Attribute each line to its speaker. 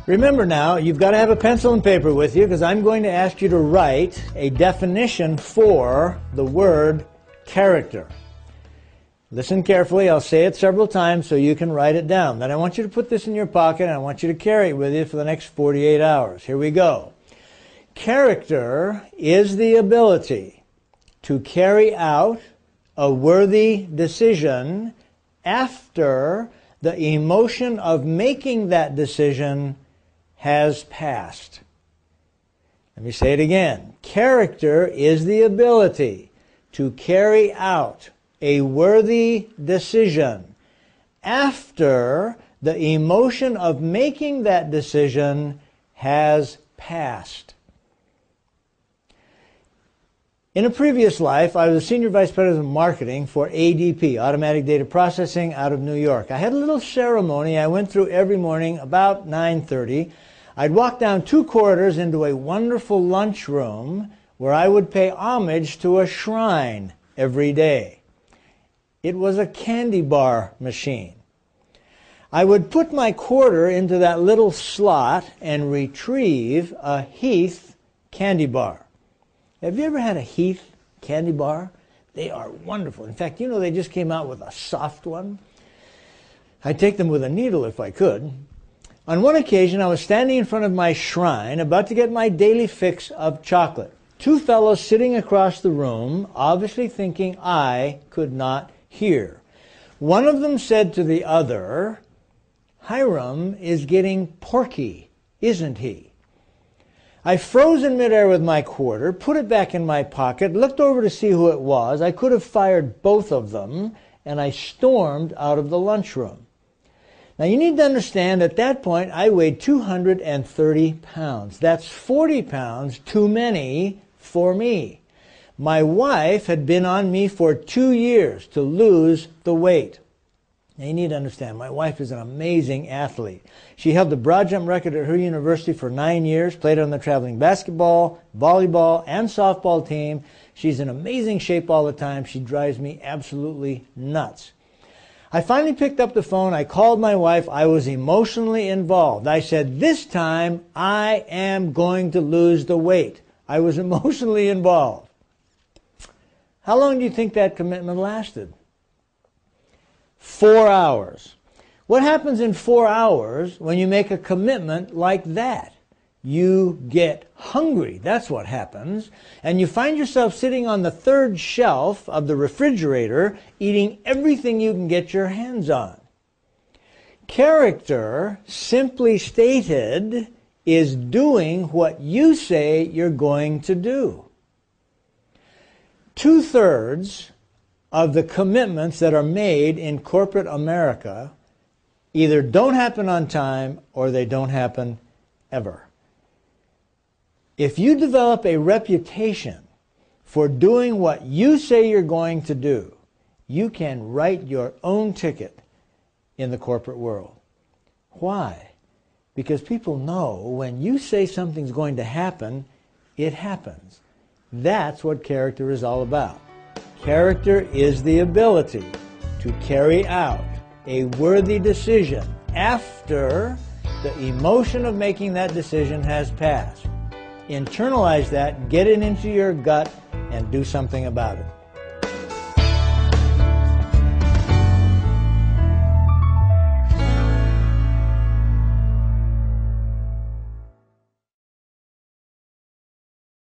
Speaker 1: Remember now, you've got to have a pencil and paper with you because I'm going to ask you to write a definition for the word character. Listen carefully. I'll say it several times so you can write it down. Then I want you to put this in your pocket and I want you to carry it with you for the next 48 hours. Here we go. Character is the ability to carry out a worthy decision after the emotion of making that decision has passed. Let me say it again. Character is the ability to carry out a worthy decision after the emotion of making that decision has passed. In a previous life, I was a Senior Vice President of Marketing for ADP, Automatic Data Processing, out of New York. I had a little ceremony I went through every morning about 9:30. I'd walk down 2 corridors into a wonderful lunchroom where I would pay homage to a shrine every day. It was a candy bar machine. I would put my quarter into that little slot and retrieve a Heath candy bar. Have you ever had a Heath candy bar? They are wonderful. In fact, you know they just came out with a soft one. I'd take them with a needle if I could. On one occasion, I was standing in front of my shrine, about to get my daily fix of chocolate. 2 fellows sitting across the room, obviously thinking I could not hear. One of them said to the other, "Hyrum is getting porky, isn't he?" I froze in midair with my quarter, put it back in my pocket, looked over to see who it was. I could have fired both of them, and I stormed out of the lunchroom. Now you need to understand at that point I weighed 230 pounds. That's 40 pounds too many for me. My wife had been on me for 2 years to lose the weight. Now you need to understand, my wife is an amazing athlete. She held the broad jump record at her university for 9 years, played on the traveling basketball, volleyball, and softball team. She's in amazing shape all the time. She drives me absolutely nuts. I finally picked up the phone. I called my wife. I was emotionally involved. I said, "This time I am going to lose the weight." I was emotionally involved. How long do you think that commitment lasted? 4 hours. What happens in 4 hours when you make a commitment like that? You get hungry. That's what happens. And you find yourself sitting on the 3rd shelf of the refrigerator eating everything you can get your hands on. Character, simply stated, is doing what you say you're going to do. 2/3 of the commitments that are made in corporate America either don't happen on time or they don't happen ever. If you develop a reputation for doing what you say you're going to do, you can write your own ticket in the corporate world. Why? Because people know when you say something's going to happen, it happens. That's what character is all about. Character is the ability to carry out a worthy decision after the emotion of making that decision has passed. Internalize that, get it into your gut, and do something about it.